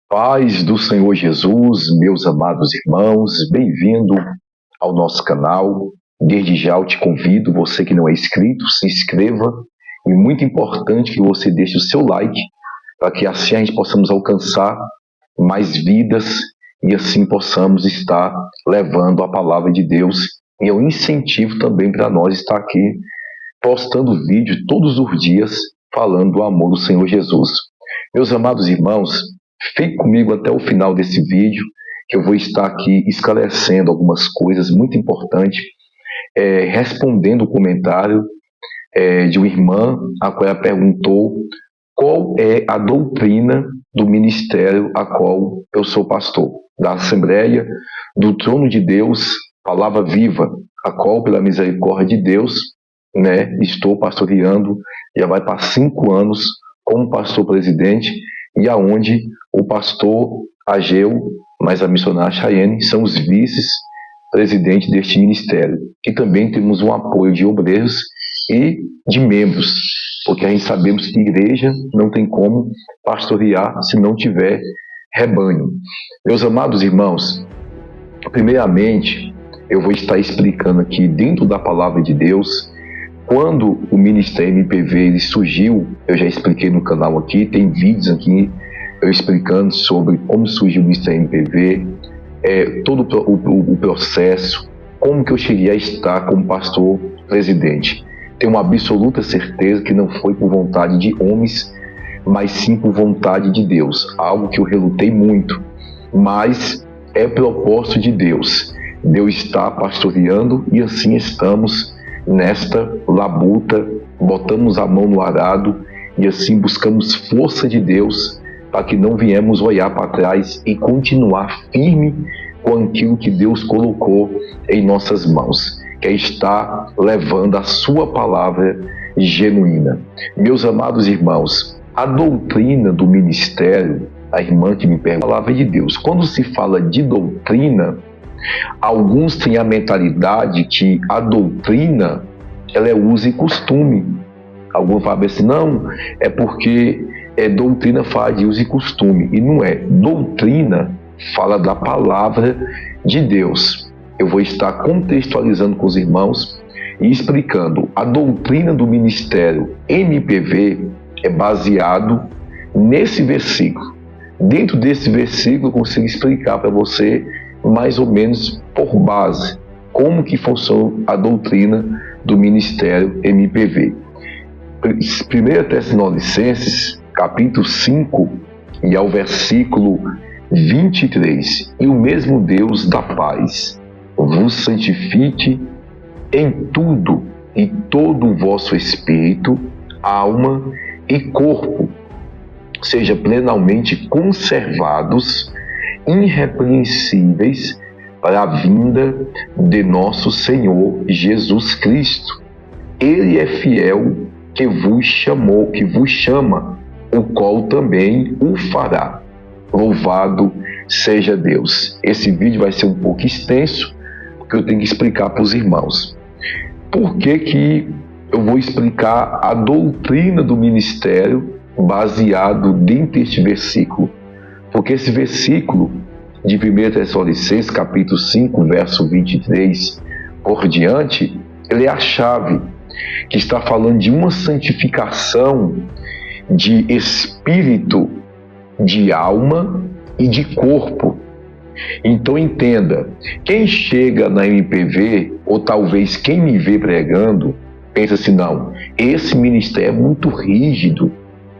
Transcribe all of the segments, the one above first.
Paz do Senhor Jesus, meus amados irmãos, bem-vindo ao nosso canal. Desde já eu te convido, você que não é inscrito, se inscreva. E muito importante que você deixe o seu like, para que assim a gente possamos alcançar mais vidas e assim possamos estar levando a palavra de Deus. E é um incentivo também para nós estar aqui postando vídeo todos os dias falando do amor do Senhor Jesus. Meus amados irmãos, fique comigo até o final desse vídeo, que eu vou estar aqui esclarecendo algumas coisas muito importantes, respondendo o comentário de uma irmã, a qual ela perguntou qual é a doutrina do ministério a qual eu sou pastor, da Assembleia do Trono de Deus, Palavra Viva, a qual, pela misericórdia de Deus, estou pastoreando, já vai para 5 anos como pastor-presidente, e aonde o pastor Ageu, mais a missionária Chayenne, são os vices-presidentes deste ministério. E também temos um apoio de obreiros e de membros, porque a gente sabemos que igreja não tem como pastorear se não tiver rebanho. Meus amados irmãos, primeiramente, eu vou estar explicando aqui dentro da palavra de Deus. Quando o Ministério MPV ele surgiu, eu já expliquei no canal aqui, tem vídeos aqui eu explicando sobre como surgiu o Ministério MPV, todo o processo, como que eu cheguei a estar como pastor presidente. Tenho uma absoluta certeza que não foi por vontade de homens, mas sim por vontade de Deus, algo que eu relutei muito, mas é propósito de Deus. Deus está pastoreando e assim estamos nesta labuta, botamos a mão no arado e assim buscamos força de Deus para que não viemos olhar para trás e continuar firme com aquilo que Deus colocou em nossas mãos, que é estar levando a sua palavra genuína. Meus amados irmãos, a doutrina do ministério, a irmã que me pergunta, a palavra de Deus, quando se fala de doutrina, alguns têm a mentalidade que a doutrina ela é uso e costume. Alguns falam assim, não, é porque doutrina fala de uso e costume. E não é. Doutrina fala da palavra de Deus. Eu vou estar contextualizando com os irmãos e explicando. A doutrina do ministério MPV é baseado nesse versículo. Dentro desse versículo eu consigo explicar para você mais ou menos por base, como que funciona a doutrina do Ministério MPV. 1 Tessalonicenses, capítulo 5, e ao versículo 23. E o mesmo Deus da paz vos santifique em tudo, e todo o vosso espírito, alma e corpo seja plenamente conservados, irrepreensíveis para a vinda de nosso Senhor Jesus Cristo. Ele é fiel que vos chamou, que vos chama, o qual também o fará. Louvado seja Deus. Esse vídeo vai ser um pouco extenso, porque eu tenho que explicar para os irmãos. Por que eu vou explicar a doutrina do ministério baseado dentro deste versículo? Porque esse versículo de 1 Tessalonicenses, capítulo 5, verso 23 por diante, ele é a chave, que está falando de uma santificação de espírito, de alma e de corpo. Então entenda, quem chega na MPV, ou talvez quem me vê pregando, pensa assim, não, esse ministério é muito rígido,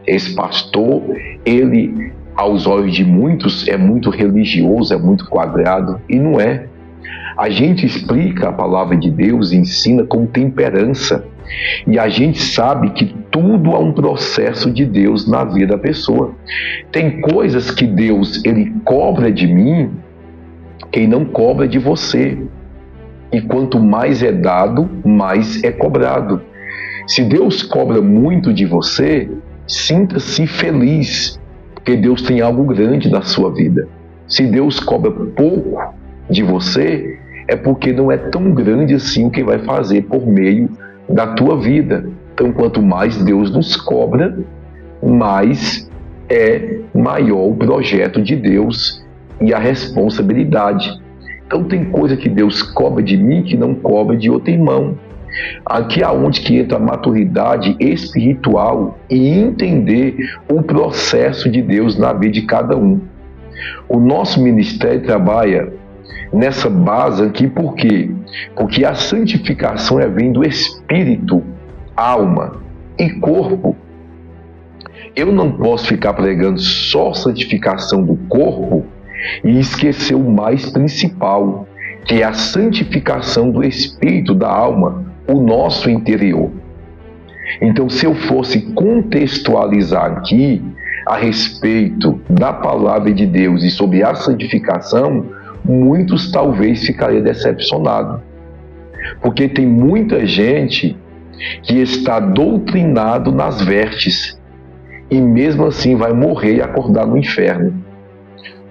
esse pastor, ele, aos olhos de muitos, é muito religioso, é muito quadrado, e não é. A gente explica a palavra de Deus e ensina com temperança, e a gente sabe que tudo é um processo de Deus na vida da pessoa. Tem coisas que Deus ele cobra de mim, que ele não cobra de você. E quanto mais é dado, mais é cobrado. Se Deus cobra muito de você, sinta-se feliz, porque Deus tem algo grande na sua vida. Se Deus cobra pouco de você, é porque não é tão grande assim o que vai fazer por meio da tua vida. Então, quanto mais Deus nos cobra, mais é maior o projeto de Deus e a responsabilidade. Então tem coisa que Deus cobra de mim que não cobra de outro irmão. Aqui é onde que entra a maturidade espiritual e entender o processo de Deus na vida de cada um. O nosso ministério trabalha nessa base aqui por quê? Porque a santificação vem do espírito, alma e corpo. Eu não posso ficar pregando só santificação do corpo e esquecer o mais principal, que é a santificação do espírito, da alma, o nosso interior. Então, se eu fosse contextualizar aqui a respeito da palavra de Deus e sobre a santificação, muitos talvez ficariam decepcionados. Porque tem muita gente que está doutrinado nas vestes e mesmo assim vai morrer e acordar no inferno.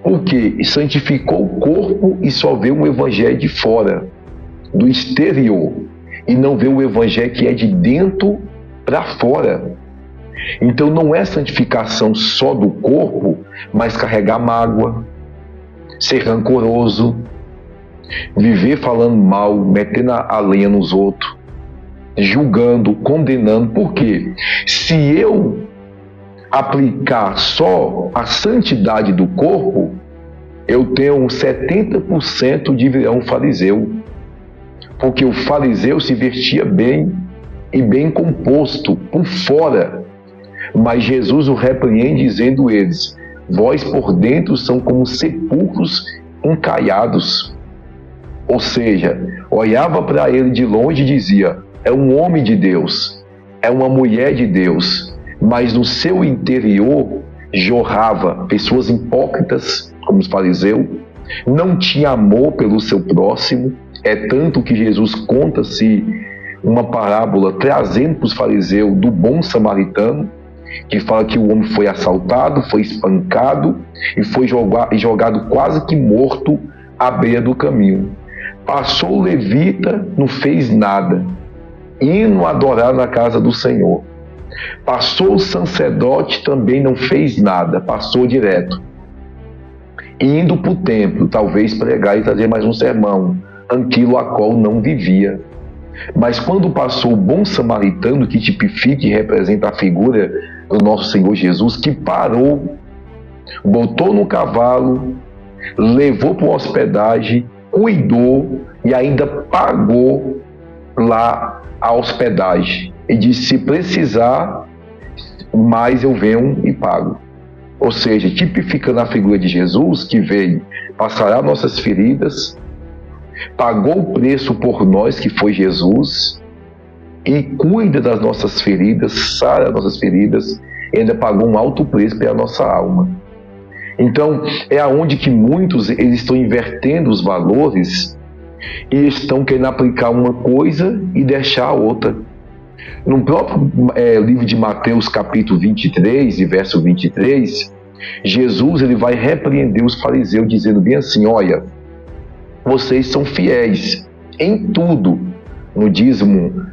Porque santificou o corpo e só vê um evangelho de fora, do exterior, e não vê o evangelho que é de dentro para fora. Então não é santificação só do corpo, mas carregar mágoa, ser rancoroso, viver falando mal, metendo a lenha nos outros, julgando, condenando. Por quê? Se eu aplicar só a santidade do corpo, eu tenho 70% de virar um fariseu. Porque o fariseu se vestia bem e bem composto por fora. Mas Jesus o repreende dizendo eles: vós por dentro são como sepulcros encaiados. Ou seja, olhava para ele de longe e dizia: é um homem de Deus, é uma mulher de Deus. Mas no seu interior jorrava pessoas hipócritas, como os fariseus, não tinha amor pelo seu próximo. É tanto que Jesus conta-se uma parábola trazendo para os fariseus do bom samaritano, que fala que o homem foi assaltado, foi espancado e foi jogado quase que morto à beira do caminho. Passou o levita, não fez nada, indo adorar na casa do Senhor. Passou o sacerdote, também não fez nada, passou direto. Indo para o templo, talvez pregar e trazer mais um sermão, aquilo a qual não vivia. Mas quando passou o bom samaritano, que tipifica e representa a figura do nosso Senhor Jesus, que parou, botou no cavalo, levou para uma hospedagem, cuidou e ainda pagou lá a hospedagem. E disse: se precisar mais eu venho e pago. Ou seja, tipificando a figura de Jesus, que veio para sarar nossas feridas, pagou o preço por nós, que foi Jesus, e cuida das nossas feridas, sara as nossas feridas, e ainda pagou um alto preço pela nossa alma. Então, é aonde que muitos eles estão invertendo os valores e estão querendo aplicar uma coisa e deixar a outra. No próprio livro de Mateus, capítulo 23, e verso 23, Jesus ele vai repreender os fariseus, dizendo bem assim: olha, vocês são fiéis em tudo, no dízimo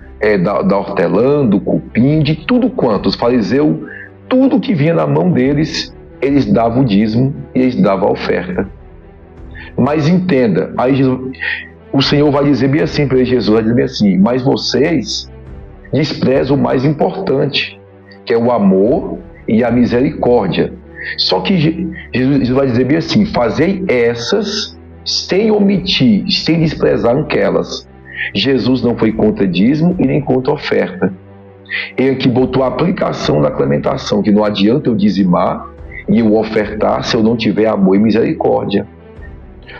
da hortelã, do cupim, de tudo quanto. Os fariseus, tudo que vinha na mão deles, eles davam o dízimo e eles davam a oferta. Mas entenda, aí o Senhor vai dizer bem assim para Jesus, vai dizer bem assim: mas vocês desprezam o mais importante, que é o amor e a misericórdia. Só que Jesus vai dizer bem assim: fazei essas sem omitir, sem desprezar aquelas. Jesus não foi contra dízimo e nem contra oferta. Ele que botou a aplicação da clementação, que não adianta eu dizimar e eu ofertar se eu não tiver amor e misericórdia.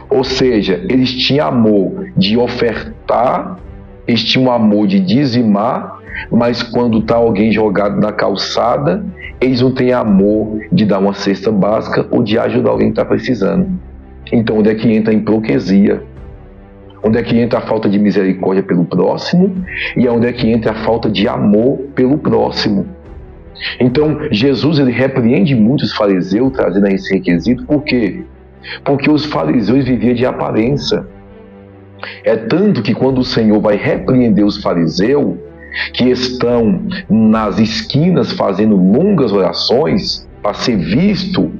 Ou seja, eles tinham amor de ofertar, eles tinham amor de dizimar, mas quando está alguém jogado na calçada, eles não têm amor de dar uma cesta básica ou de ajudar alguém que está precisando. Então, onde é que entra a hipocrisia? Onde é que entra a falta de misericórdia pelo próximo? E onde é que entra a falta de amor pelo próximo? Então, Jesus ele repreende muitos fariseus trazendo esse requisito. Por quê? Porque os fariseus viviam de aparência. É tanto que quando o Senhor vai repreender os fariseus, que estão nas esquinas fazendo longas orações, para ser visto,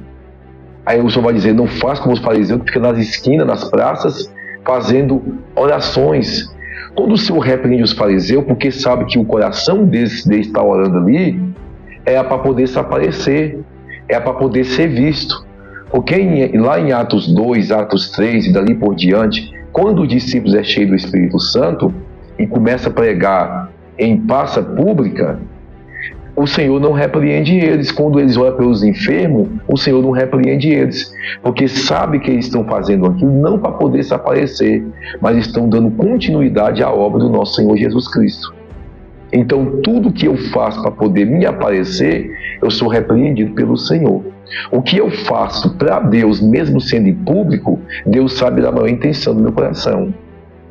aí o Senhor vai dizer, não faz como os fariseus que ficam nas esquinas, nas praças, fazendo orações. Quando o Senhor repreende os fariseus, porque sabe que o coração deles de estar orando ali é para poder se aparecer, é para poder ser visto. Porque lá em Atos 2, Atos 3 e dali por diante, quando os discípulos é cheio do Espírito Santo e começa a pregar em praça pública, o Senhor não repreende eles. Quando eles oram pelos enfermos, o Senhor não repreende eles, porque sabe que eles estão fazendo aquilo não para poder se aparecer, mas estão dando continuidade à obra do nosso Senhor Jesus Cristo. Então, tudo que eu faço para poder me aparecer, eu sou repreendido pelo Senhor. O que eu faço para Deus, mesmo sendo em público, Deus sabe da maior intenção do meu coração.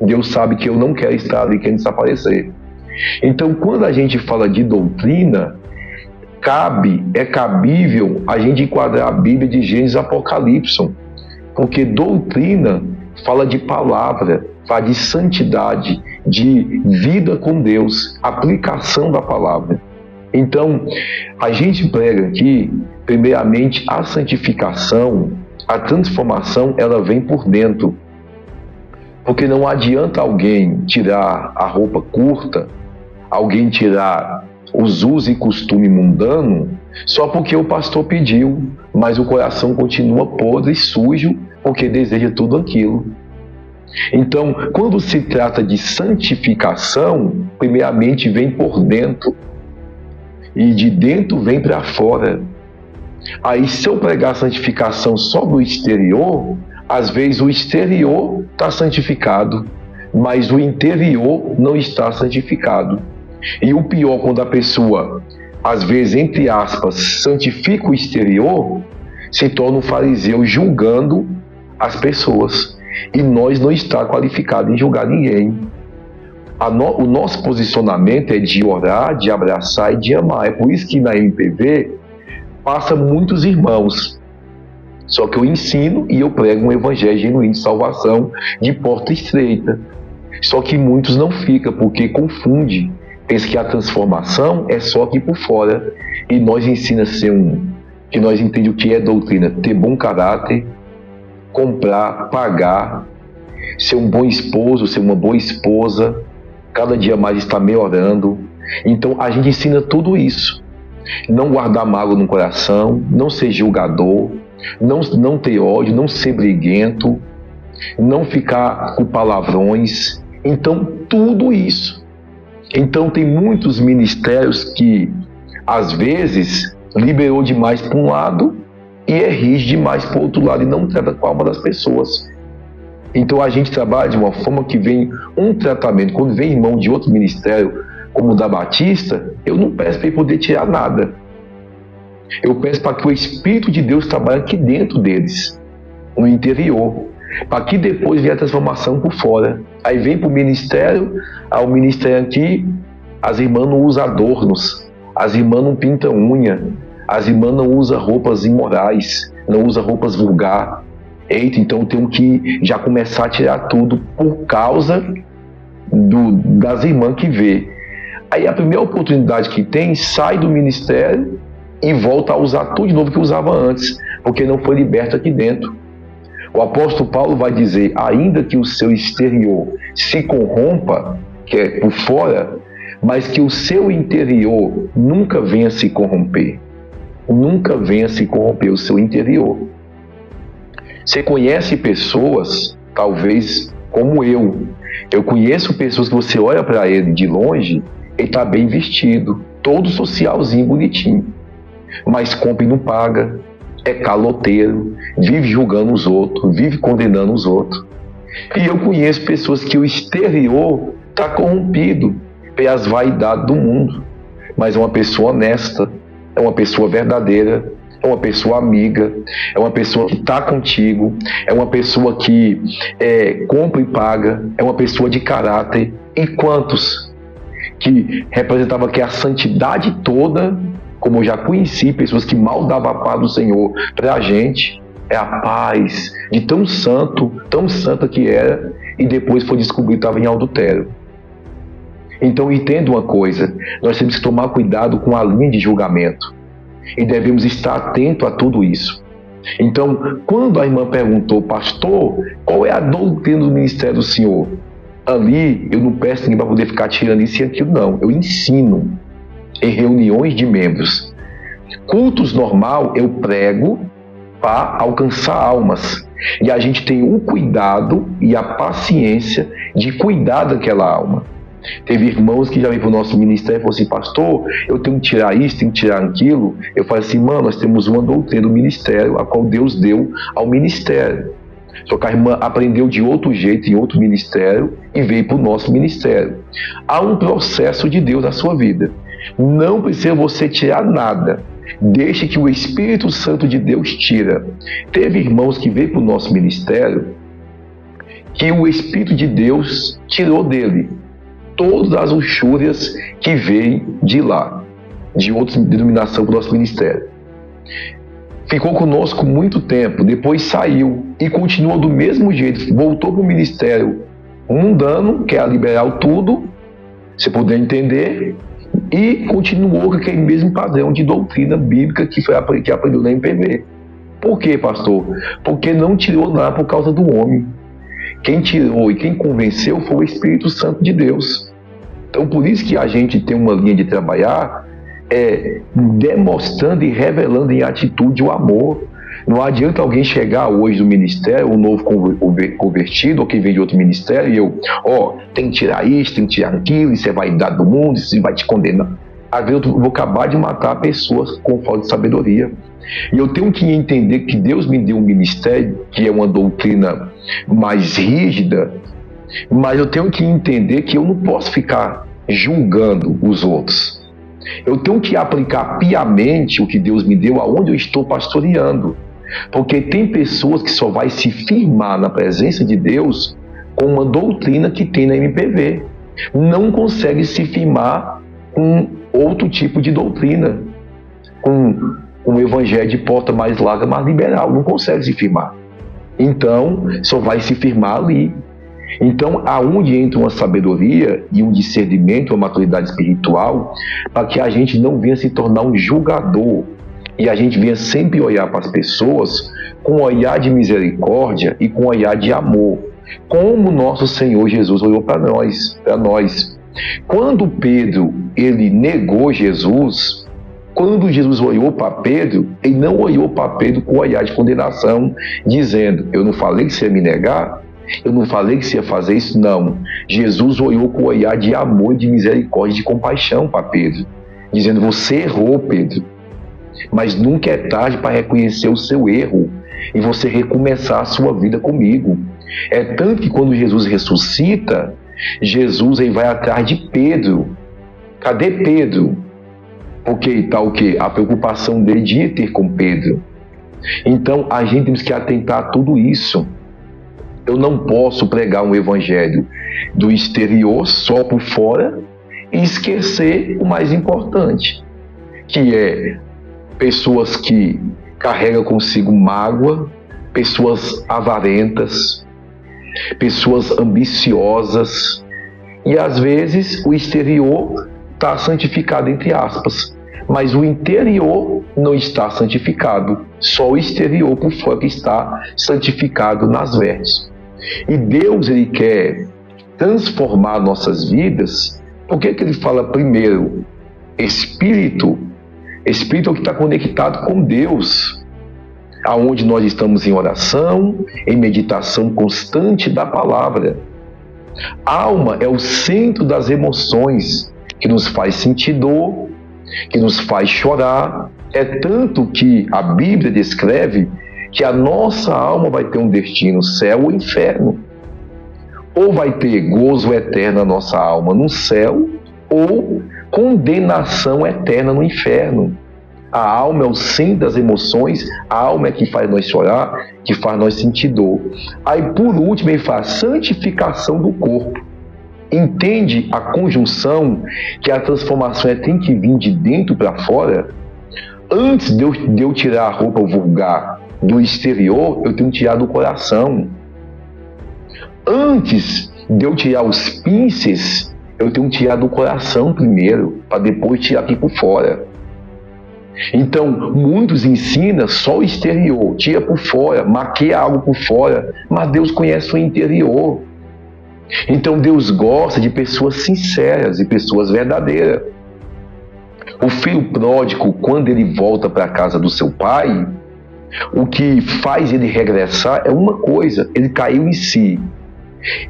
Deus sabe que eu não quero estar ali querendo desaparecer. Então, quando a gente fala de doutrina, é cabível a gente enquadrar a Bíblia de Gênesis e Apocalipse, porque doutrina fala de palavra, fala de santidade, de vida com Deus, aplicação da palavra. Então, a gente prega aqui, primeiramente, a santificação, a transformação, ela vem por dentro. Porque não adianta alguém tirar a roupa curta, alguém tirar os usos e costume mundano, só porque o pastor pediu, mas o coração continua podre e sujo, porque deseja tudo aquilo. Então, quando se trata de santificação, primeiramente vem por dentro, e de dentro vem para fora. Aí, se eu pregar santificação só do exterior, às vezes o exterior está santificado, mas o interior não está santificado. E o pior, quando a pessoa, às vezes, entre aspas, santifica o exterior, se torna um fariseu julgando as pessoas. E nós não estamos qualificados em julgar ninguém. O nosso posicionamento é de orar, de abraçar e de amar. É por isso que na MPV passa muitos irmãos. Só que eu ensino e eu prego um evangelho genuíno de salvação de porta estreita. Só que muitos não ficam, porque confunde. Pensa que a transformação é só aqui por fora. E nós ensinamos a ser que nós entendemos o que é doutrina. Ter bom caráter, comprar, pagar, ser um bom esposo, ser uma boa esposa, cada dia mais estar melhorando. Então a gente ensina tudo isso. Não guardar mágoa no coração, não ser julgador, não ter ódio, não ser briguento, não ficar com palavrões. Então tudo isso. Então tem muitos ministérios que às vezes liberou demais para um lado e é rígido demais para o outro lado e não trata com a alma das pessoas. Então a gente trabalha de uma forma que vem um tratamento. Quando vem irmão de outro ministério, como o da Batista, eu não peço para ele poder tirar nada. Eu peço para que o Espírito de Deus trabalhe aqui dentro deles, no interior, para que depois venha a transformação por fora. Aí vem para o ministério aqui, as irmãs não usam adornos, as irmãs não pintam unha, as irmãs não usam roupas imorais, não usam roupas vulgar. Eita, então eu tenho que já começar a tirar tudo por causa das irmãs que vê. Aí a primeira oportunidade que tem, sai do ministério e volta a usar tudo de novo que usava antes, porque não foi liberto aqui dentro. O apóstolo Paulo vai dizer, ainda que o seu exterior se corrompa, que é por fora, mas que o seu interior nunca venha se corromper. Nunca venha se corromper o seu interior. Você conhece pessoas, talvez como eu. Eu conheço pessoas que você olha para ele de longe, ele está bem vestido, todo socialzinho, bonitinho. Mas compra e não paga, é caloteiro, vive julgando os outros, vive condenando os outros. E eu conheço pessoas que o exterior está corrompido pelas vaidades do mundo, mas é uma pessoa honesta, é uma pessoa verdadeira, é uma pessoa amiga, é uma pessoa que está contigo, é uma pessoa que compra e paga, é uma pessoa de caráter. E quantos que representavam aqui a santidade toda, como eu já conheci, pessoas que mal davam a paz do Senhor para a gente, é a paz de tão santa que era, e depois foi descobrir que estava em adultério. Então entenda uma coisa, nós temos que tomar cuidado com a linha de julgamento. E devemos estar atentos a tudo isso. Então, quando a irmã perguntou, pastor, qual é a doutrina do ministério do senhor? Ali, eu não peço ninguém para poder ficar tirando isso e aquilo, não. Eu ensino em reuniões de membros. Cultos normal, eu prego para alcançar almas. E a gente tem o cuidado e a paciência de cuidar daquela alma. Teve irmãos que já veio para o nosso ministério e falaram assim, pastor, eu tenho que tirar isso, tenho que tirar aquilo. Eu falei assim, mano, nós temos uma doutrina do ministério, a qual Deus deu ao ministério. Só que a irmã aprendeu de outro jeito, em outro ministério, e veio para o nosso ministério. Há um processo de Deus na sua vida. Não precisa você tirar nada. Deixe que o Espírito Santo de Deus tira. Teve irmãos que veio para o nosso ministério que o Espírito de Deus tirou dele todas as luxúrias que veio de lá, de outra denominação para o nosso ministério. Ficou conosco muito tempo, depois saiu e continuou do mesmo jeito, voltou para o ministério mundano, que é liberal tudo, você puder entender, e continuou com aquele mesmo padrão de doutrina bíblica que aprendeu na MPV. Por quê, pastor? Porque não tirou nada por causa do homem. Quem tirou e quem convenceu foi o Espírito Santo de Deus. Então, por isso que a gente tem uma linha de trabalhar demonstrando e revelando em atitude o amor. Não adianta alguém chegar hoje do ministério, um novo convertido, ou quem vem de outro ministério, e eu, tem que tirar isso, tem que tirar aquilo, isso é vaidade do mundo, isso vai te condenar. Às vezes eu vou acabar de matar pessoas com falta de sabedoria. E eu tenho que entender que Deus me deu um ministério, que é uma doutrina mais rígida, mas eu tenho que entender que eu não posso ficar julgando os outros. Eu tenho que aplicar piamente o que Deus me deu aonde eu estou pastoreando. Porque tem pessoas que só vai se firmar na presença de Deus com uma doutrina que tem na MPV. Não consegue se firmar com outro tipo de doutrina, com um evangelho de porta mais larga, mais liberal. Não consegue se firmar. Então, só vai se firmar ali. Então, aonde entra uma sabedoria e um discernimento, uma maturidade espiritual, para que a gente não venha se tornar um julgador e a gente venha sempre olhar para as pessoas com um olhar de misericórdia e com um olhar de amor, como nosso Senhor Jesus olhou para nós. Quando Pedro ele negou Jesus, quando Jesus olhou para Pedro, ele não olhou para Pedro com um olhar de condenação, dizendo, eu não falei que você ia me negar? Eu não falei que você ia fazer isso? Não. Jesus olhou com um olhar de amor, de misericórdia, de compaixão para Pedro, dizendo, você errou, Pedro, mas nunca é tarde para reconhecer o seu erro e você recomeçar a sua vida comigo. É tanto que quando Jesus ressuscita, Jesus aí vai atrás de Pedro. Cadê Pedro? Porque está o quê? A preocupação dele de ir ter com Pedro. Então a gente tem que atentar a tudo isso. Eu não posso pregar um evangelho do exterior, só por fora, e esquecer o mais importante, que é pessoas que carregam consigo mágoa, pessoas avarentas, pessoas ambiciosas, e às vezes o exterior está santificado, entre aspas, mas o interior não está santificado, só o exterior por fora que está santificado nas vestes. E Deus ele quer transformar nossas vidas. Por que ele fala primeiro Espírito? Espírito é o que está conectado com Deus, aonde nós estamos em oração, em meditação constante da palavra. Alma é o centro das emoções, que nos faz sentir dor, que nos faz chorar. É tanto que a Bíblia descreve que a nossa alma vai ter um destino, céu ou inferno. Ou vai ter gozo eterno na nossa alma no céu, ou condenação eterna no inferno. A alma é o centro das emoções, a alma é que faz nós chorar, que faz nós sentir dor. Aí por último ele faz santificação do corpo. Entende a conjunção que a transformação tem que vir de dentro para fora? Antes de eu tirar a roupa vulgar do exterior, eu tenho que tirar do coração. Antes de eu tirar os pinces, eu tenho que tirar do coração primeiro, para depois tirar aqui por fora. Então, muitos ensinam só o exterior, tira por fora, maquia algo por fora, mas Deus conhece o interior. Então, Deus gosta de pessoas sinceras e pessoas verdadeiras. O filho pródigo, quando ele volta para a casa do seu pai, o que faz ele regressar é uma coisa: ele caiu em si.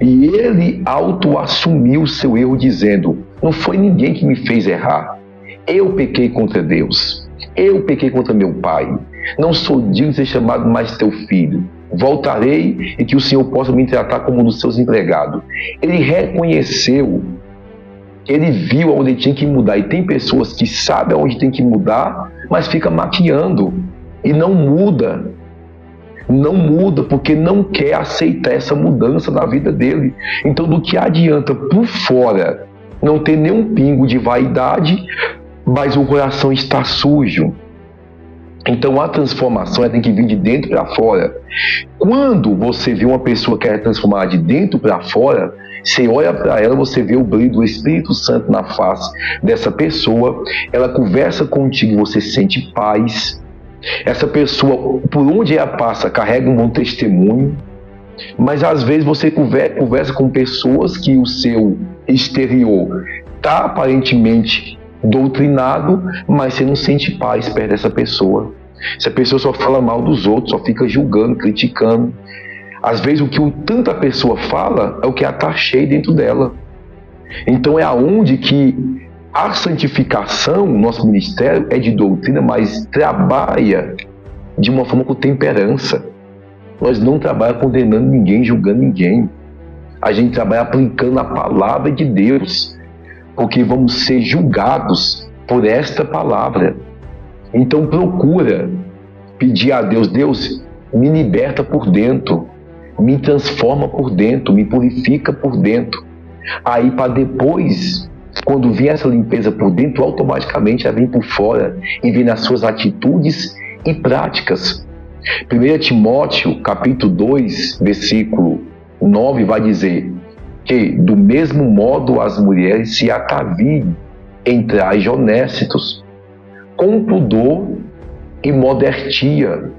E ele auto-assumiu o seu erro, dizendo: não foi ninguém que me fez errar. Eu pequei contra Deus. Eu pequei contra meu pai. Não sou digno de ser chamado mais teu filho. Voltarei e que o Senhor possa me tratar como um dos seus empregados. Ele reconheceu. Ele viu onde ele tinha que mudar. E tem pessoas que sabem onde tem que mudar, mas fica maquiando e não muda. Não muda porque não quer aceitar essa mudança na vida dele. Então, do que adianta por fora não ter nenhum pingo de vaidade, mas o coração está sujo? Então, a transformação tem que vir de dentro para fora. Quando você vê uma pessoa que é transformada de dentro para fora, você olha para ela, você vê o brilho do Espírito Santo na face dessa pessoa, ela conversa contigo, você sente paz. Essa pessoa, por onde ela passa, carrega um bom testemunho, mas às vezes você conversa com pessoas que o seu exterior está aparentemente doutrinado, mas você não sente paz perto dessa pessoa. Essa pessoa só fala mal dos outros, só fica julgando, criticando. Às vezes o que tanta pessoa fala é o que ela está cheia dentro dela. Então é aonde que a santificação, nosso ministério é de doutrina, mas trabalha de uma forma com temperança. Nós não trabalhamos condenando ninguém, julgando ninguém. A gente trabalha aplicando a palavra de Deus, porque vamos ser julgados por esta palavra. Então procura pedir a Deus: Deus, me liberta por dentro, me transforma por dentro, me purifica por dentro. Aí para depois, quando vier essa limpeza por dentro, automaticamente ela vem por fora e vem nas suas atitudes e práticas. 1 Timóteo, capítulo 2, versículo 9, vai dizer que, do mesmo modo, as mulheres se atavilhem em trajes honestos, com pudor e modestia,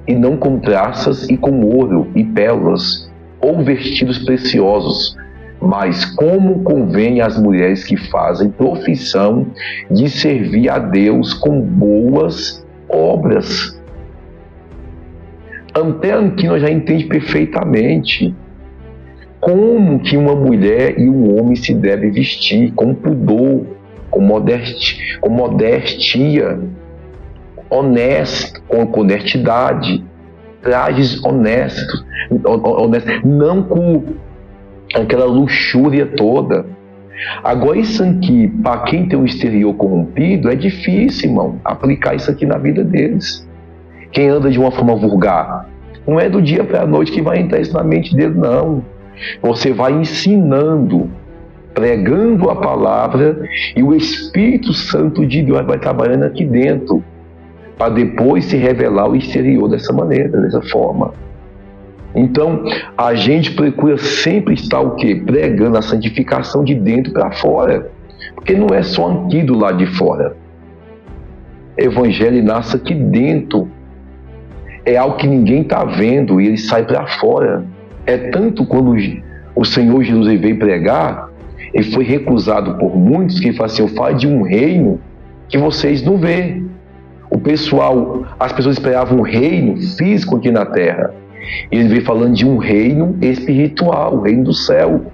e não com traças e com ouro e pérolas, ou vestidos preciosos, mas como convém às mulheres que fazem profissão de servir a Deus com boas obras. Até aqui nós já entendemos perfeitamente como que uma mulher e um homem se devem vestir, com pudor, com modestia, honesto, com honestidade, trajes honestos, não com aquela luxúria toda. Agora, isso aqui, para quem tem um exterior corrompido, é difícil, irmão, aplicar isso aqui na vida deles. Quem anda de uma forma vulgar, não é do dia para a noite que vai entrar isso na mente dele, não. Você vai ensinando, pregando a palavra, e o Espírito Santo de Deus vai trabalhando aqui dentro, para depois se revelar o exterior dessa maneira, dessa forma. Então, a gente procura sempre estar o quê? Pregando a santificação de dentro para fora. Porque não é só aqui do lado de fora. O Evangelho nasce aqui dentro. É algo que ninguém está vendo e ele sai para fora. É tanto quando o Senhor Jesus veio pregar, ele foi recusado por muitos que falam assim: eu falo de um reino que vocês não vê. As pessoas esperavam um reino físico aqui na terra. E ele veio falando de um reino espiritual, o reino do céu.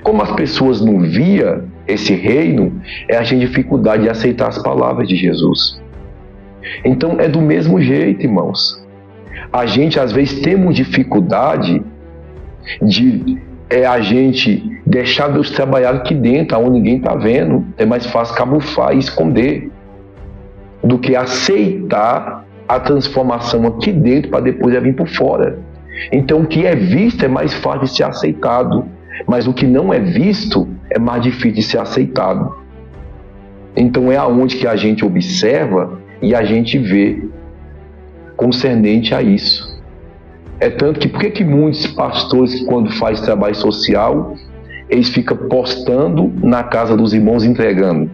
Como as pessoas não viam esse reino, a gente tem dificuldade de aceitar as palavras de Jesus. Então é do mesmo jeito, irmãos. A gente às vezes temos dificuldade de a gente deixar Deus trabalhar aqui dentro, onde ninguém está vendo. É mais fácil camuflar e esconder do que aceitar a transformação aqui dentro para depois vir por fora. Então o que é visto é mais fácil de ser aceitado, mas o que não é visto é mais difícil de ser aceitado. Então é aonde que a gente observa e a gente vê concernente a isso. É tanto que, por que muitos pastores, quando faz trabalho social, eles ficam postando na casa dos irmãos entregando?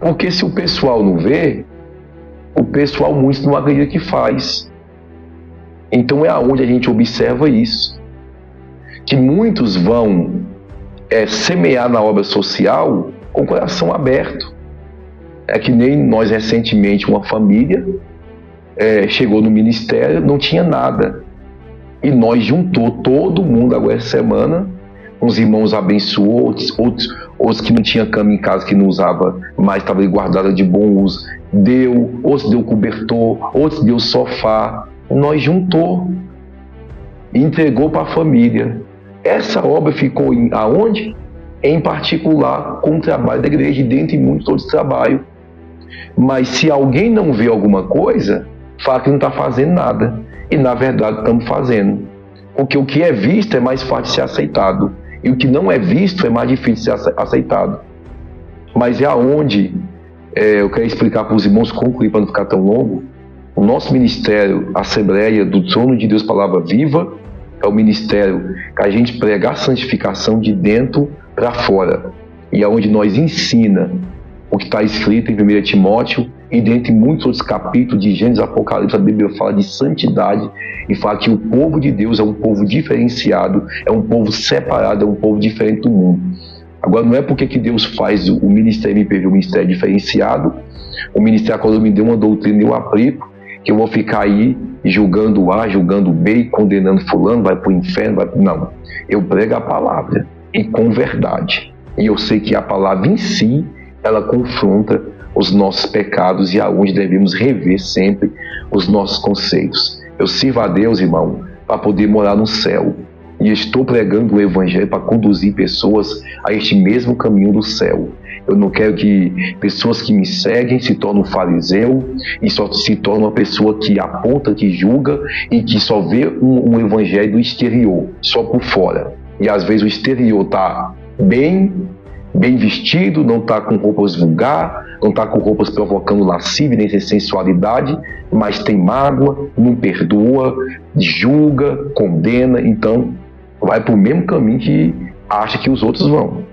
Porque se o pessoal não vê, o pessoal muitos não acredita que faz. Então é aonde a gente observa isso. Que muitos vão semear na obra social com o coração aberto. É que nem nós recentemente, uma família chegou no ministério, não tinha nada. E nós juntou todo mundo agora essa semana. Uns irmãos abençoou, outros que não tinha cama em casa, que não usava mais, estava guardada de bom uso, deu, outros deu cobertor, outros deu sofá. Nós juntou e entregou para a família. Essa obra ficou aonde? Em particular com o trabalho da igreja, dentro de muitos outros trabalhos. Mas se alguém não vê alguma coisa, fala que não está fazendo nada. E na verdade estamos fazendo. Porque o que é visto é mais fácil de ser aceitado. E o que não é visto é mais difícil de ser aceitado. Mas é aonde eu quero explicar para os irmãos, concluir para não ficar tão longo. O nosso ministério, a Assembleia do Trono de Deus Palavra Viva, é o ministério que a gente prega a santificação de dentro para fora. E é onde nós ensina o que está escrito em 1 Timóteo e dentre muitos outros capítulos de Gênesis, Apocalipse. A Bíblia fala de santidade e fala que o povo de Deus é um povo diferenciado, é um povo separado, é um povo diferente do mundo. Agora, não é porque que Deus faz o ministério, me pediu o ministério diferenciado, o ministério quando me deu uma doutrina e eu aplico, que eu vou ficar aí julgando A, julgando B, condenando fulano, vai para o inferno, não. Eu prego a palavra e com verdade. E eu sei que a palavra em si, ela confronta os nossos pecados e aonde devemos rever sempre os nossos conceitos. Eu sirvo a Deus, irmão, para poder morar no céu. E estou pregando o Evangelho para conduzir pessoas a este mesmo caminho do céu. Eu não quero que pessoas que me seguem se tornem um fariseu e só se tornem uma pessoa que aponta, que julga e que só vê um Evangelho do exterior, só por fora. E às vezes o exterior está bem vestido, não está com roupas vulgar, não está com roupas provocando lascívia nem sensualidade, mas tem mágoa, não perdoa, julga, condena, então vai para o mesmo caminho que acha que os outros vão.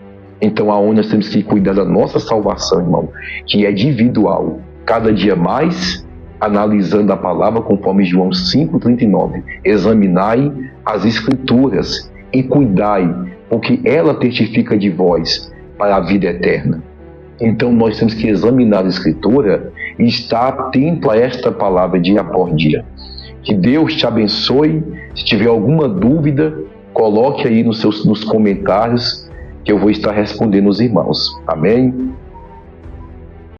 Então aonde nós temos que cuidar da nossa salvação, irmão, que é individual, cada dia mais, analisando a palavra conforme João 5,39, examinai as escrituras e cuidai, porque ela testifica de vós para a vida eterna. Então nós temos que examinar a Escritura e estar atento a esta palavra dia após dia. Que Deus te abençoe. Se tiver alguma dúvida, coloque aí nos comentários que eu vou estar respondendo os irmãos. Amém?